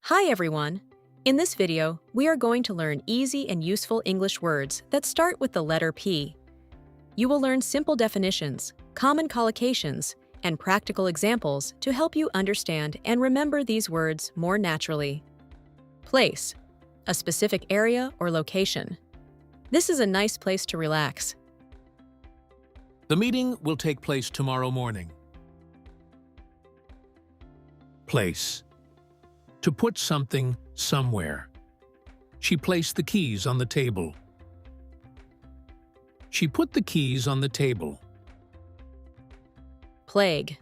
Hi everyone! In this video, we are going to learn easy and useful English words that start with the letter P. You will learn simple definitions, common collocations, and practical examples to help you understand and remember these words more naturally. Place, a specific area or location. This is a nice place to relax. The meeting will take place tomorrow morning. Place. To put something somewhere. She placed the keys on the table. She put the keys on the table. Plague,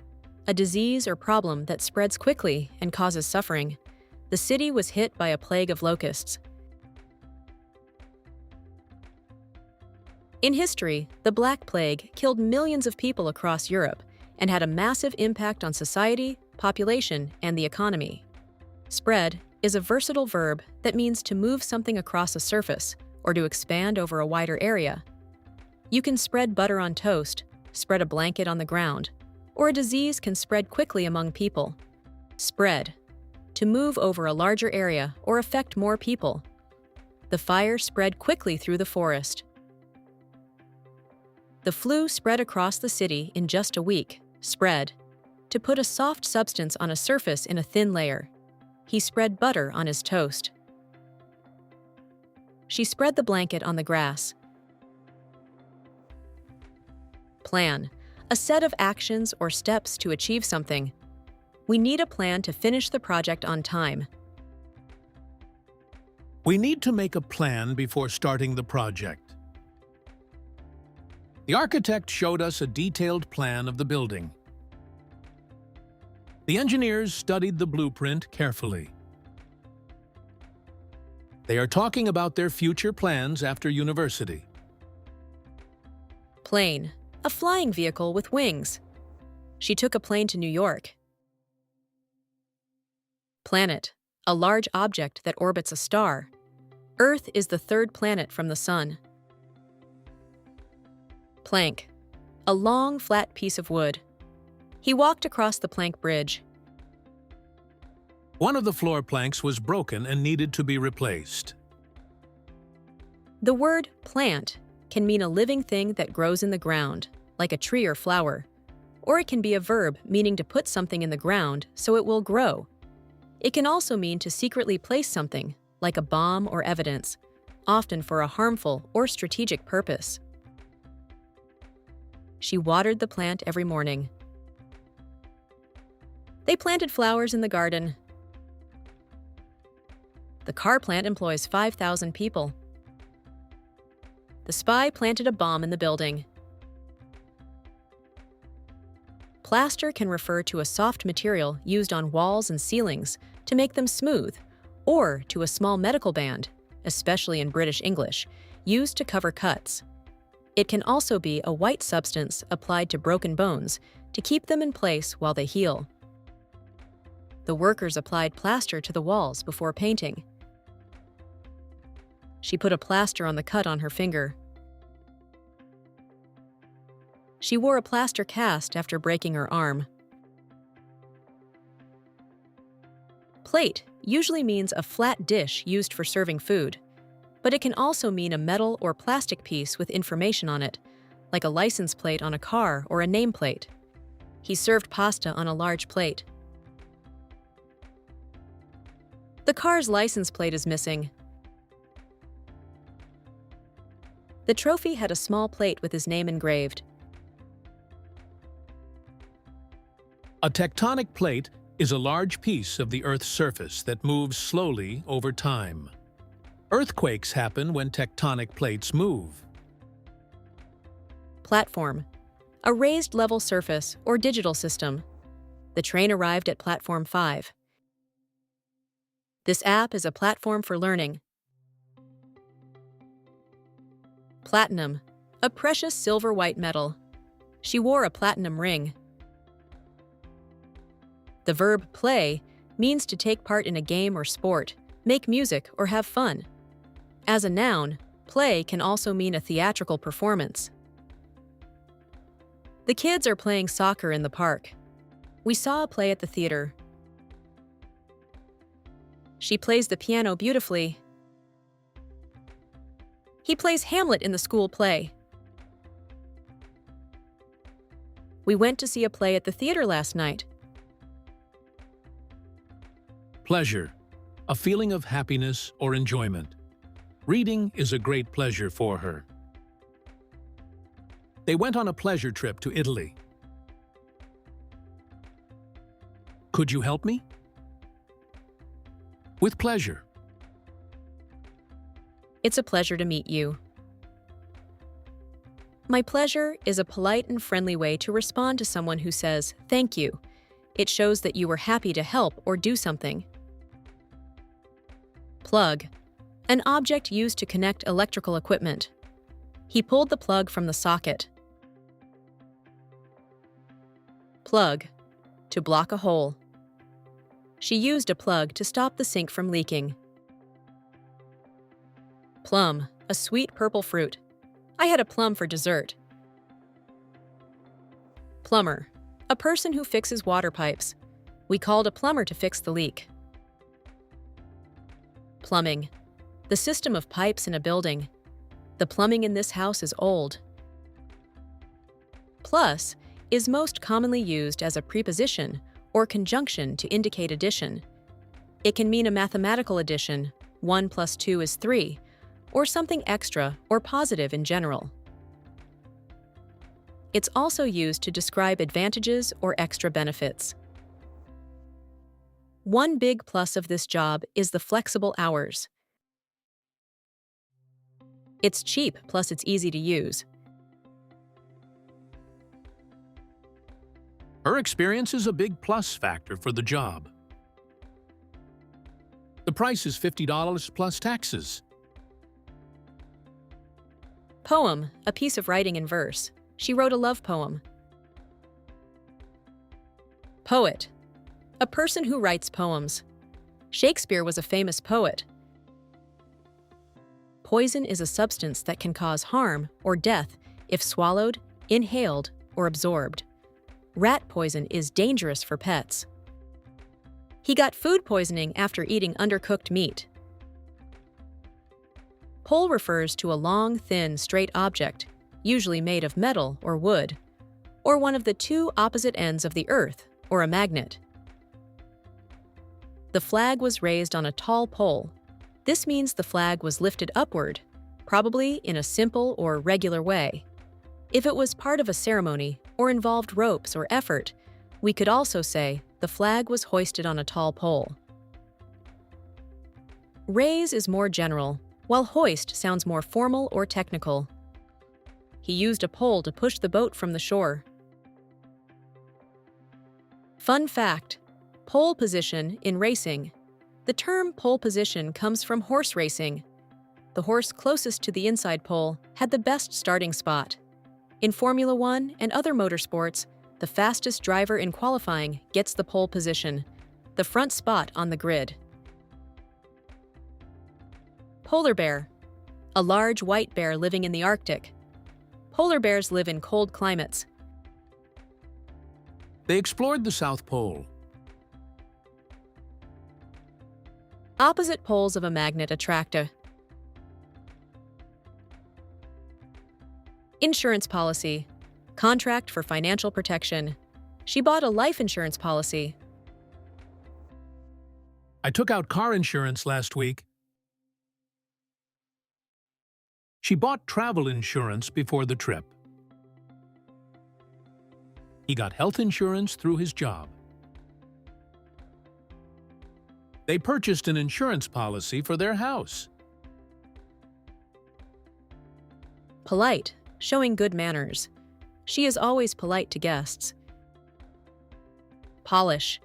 a disease or problem that spreads quickly and causes suffering. The city was hit by a plague of locusts. In history, the Black Plague killed millions of people across Europe and had a massive impact on society, population, and the economy. Spread is a versatile verb that means to move something across a surface or to expand over a wider area. You can spread butter on toast, spread a blanket on the ground, or a disease can spread quickly among people. Spread, to move over a larger area or affect more people. The fire spread quickly through the forest. The flu spread across the city in just a week. Spread, to put a soft substance on a surface in a thin layer. He spread butter on his toast. She spread the blanket on the grass. Plan, a set of actions or steps to achieve something. We need a plan to finish the project on time. We need to make a plan before starting the project. The architect showed us a detailed plan of the building. The engineers studied the blueprint carefully. They are talking about their future plans after university. Plane, a flying vehicle with wings. She took a plane to New York. Planet, a large object that orbits a star. Earth is the third planet from the Sun. Plank, a long, flat piece of wood. He walked across the plank bridge. One of the floor planks was broken and needed to be replaced. The word plant can mean a living thing that grows in the ground, like a tree or flower, or it can be a verb meaning to put something in the ground so it will grow. It can also mean to secretly place something, like a bomb or evidence, often for a harmful or strategic purpose. She watered the plant every morning. They planted flowers in the garden. The car plant employs 5,000 people. The spy planted a bomb in the building. Plaster can refer to a soft material used on walls and ceilings to make them smooth, or to a small medical band, especially in British English, used to cover cuts. It can also be a white substance applied to broken bones to keep them in place while they heal. The workers applied plaster to the walls before painting. She put a plaster on the cut on her finger. She wore a plaster cast after breaking her arm. Plate usually means a flat dish used for serving food, but it can also mean a metal or plastic piece with information on it, like a license plate on a car or a nameplate. He served pasta on a large plate. The car's license plate is missing. The trophy had a small plate with his name engraved. A tectonic plate is a large piece of the Earth's surface that moves slowly over time. Earthquakes happen when tectonic plates move. Platform, a raised level surface or digital system. The train arrived at Platform 5. This app is a platform for learning. Platinum, a precious silver-white metal. She wore a platinum ring. The verb play means to take part in a game or sport, make music, or have fun. As a noun, play can also mean a theatrical performance. The kids are playing soccer in the park. We saw a play at the theater. She plays the piano beautifully. He plays Hamlet in the school play. We went to see a play at the theater last night. Pleasure, a feeling of happiness or enjoyment. Reading is a great pleasure for her. They went on a pleasure trip to Italy. Could you help me? With pleasure. It's a pleasure to meet you. My pleasure is a polite and friendly way to respond to someone who says, "Thank you." It shows that you were happy to help or do something. Plug, an object used to connect electrical equipment. He pulled the plug from the socket. Plug, to block a hole. She used a plug to stop the sink from leaking. Plum, a sweet purple fruit. I had a plum for dessert. Plumber, a person who fixes water pipes. We called a plumber to fix the leak. Plumbing, the system of pipes in a building. The plumbing in this house is old. Plus is most commonly used as a preposition or conjunction to indicate addition. It can mean a mathematical addition, 1 plus 2 is 3, or something extra or positive in general. It's also used to describe advantages or extra benefits. One big plus of this job is the flexible hours. It's cheap, plus it's easy to use. Her experience is a big plus factor for the job. The price is $50 plus taxes. Poem, a piece of writing in verse. She wrote a love poem. Poet, a person who writes poems. Shakespeare was a famous poet. Poison is a substance that can cause harm or death if swallowed, inhaled, or absorbed. Rat poison is dangerous for pets. He got food poisoning after eating undercooked meat. Pole refers to a long, thin, straight object, usually made of metal or wood, or one of the two opposite ends of the earth, or a magnet. The flag was raised on a tall pole. This means the flag was lifted upward, probably in a simple or regular way. If it was part of a ceremony or involved ropes or effort, we could also say the flag was hoisted on a tall pole. Raise is more general, while hoist sounds more formal or technical. He used a pole to push the boat from the shore. Fun fact: pole position in racing. The term pole position comes from horse racing. The horse closest to the inside pole had the best starting spot. In Formula One and other motorsports, the fastest driver in qualifying gets the pole position, the front spot on the grid. Polar bear, a large white bear living in the Arctic. Polar bears live in cold climates. They explored the South Pole. Opposite poles of a magnet attract a insurance policy, contract for financial protection. She bought a life insurance policy. I took out car insurance last week. She bought travel insurance before the trip. He got health insurance through his job. They purchased an insurance policy for their house. Polite, showing good manners. She is always polite to guests. Polish,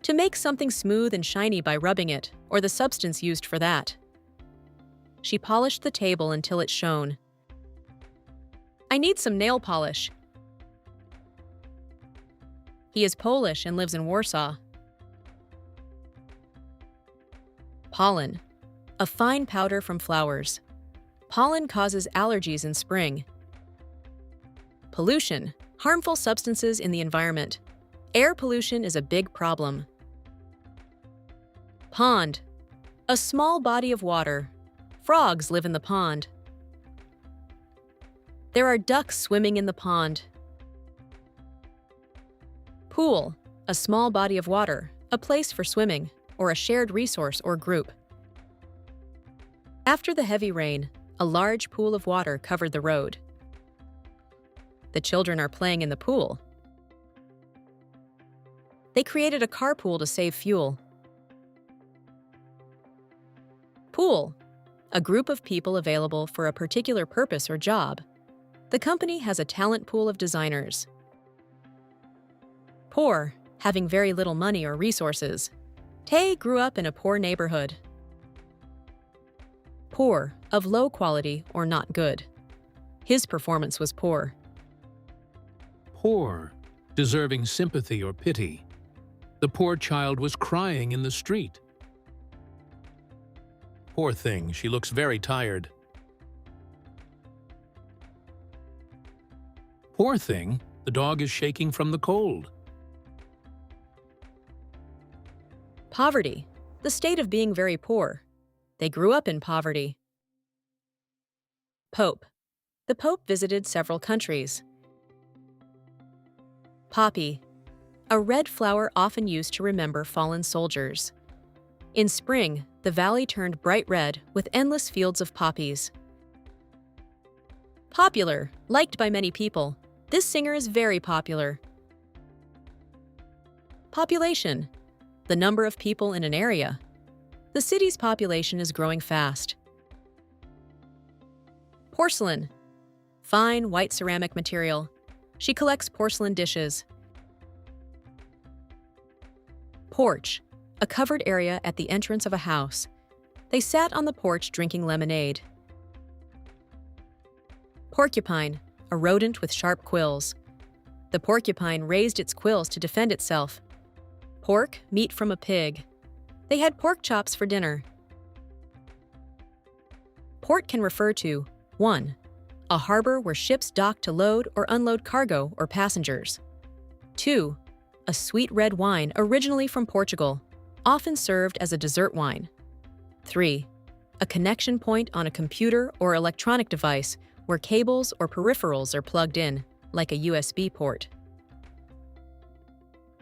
to make something smooth and shiny by rubbing it, or the substance used for that. She polished the table until it shone. I need some nail polish. He is Polish and lives in Warsaw. Pollen, a fine powder from flowers. Pollen causes allergies in spring. Pollution, harmful substances in the environment. Air pollution is a big problem. Pond, A small body of water. Frogs live in the pond. There are ducks swimming in the pond. Pool. A small body of water, a place for swimming, or a shared resource or group. After the heavy rain, a large pool of water covered the road. The children are playing in the pool. They created a carpool to save fuel. Pool. A group of people available for a particular purpose or job. The company has a talent pool of designers. Poor. Having very little money or resources. Tay grew up in a poor neighborhood. Poor. Of low quality or not good. His performance was poor. Poor, deserving sympathy or pity. The poor child was crying in the street. Poor thing, she looks very tired. Poor thing, the dog is shaking from the cold. Poverty. The state of being very poor. They grew up in poverty. Pope. The Pope visited several countries. Poppy. A red flower often used to remember fallen soldiers. In spring, the valley turned bright red with endless fields of poppies. Popular. Liked by many people. This singer is very popular. Population. The number of people in an area. The city's population is growing fast. Porcelain. Fine, white ceramic material. She collects porcelain dishes. Porch. A covered area at the entrance of a house. They sat on the porch drinking lemonade. Porcupine. A rodent with sharp quills. The porcupine raised its quills to defend itself. Pork, meat from a pig. They had pork chops for dinner. Port can refer to 1. A harbor where ships dock to load or unload cargo or passengers. 2. A sweet red wine originally from Portugal, often served as a dessert wine. 3. A connection point on a computer or electronic device where cables or peripherals are plugged in, like a USB port.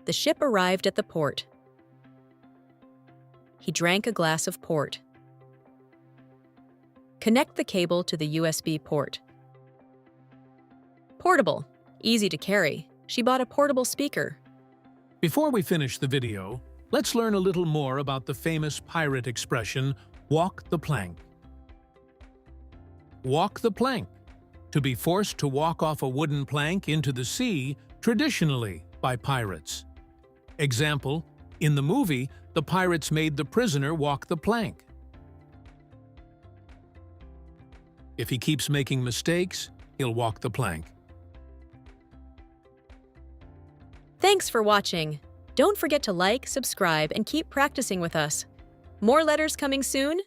The ship arrived at the port. He drank a glass of port. Connect the cable to the USB port. Portable. Easy to carry. She bought a portable speaker. Before we finish the video, let's learn a little more about the famous pirate expression, walk the plank. Walk the plank. To be forced to walk off a wooden plank into the sea, traditionally by pirates. Example, in the movie, the pirates made the prisoner walk the plank. If he keeps making mistakes, he'll walk the plank. Thanks for watching. Don't forget to like, subscribe, and keep practicing with us. More letters coming soon?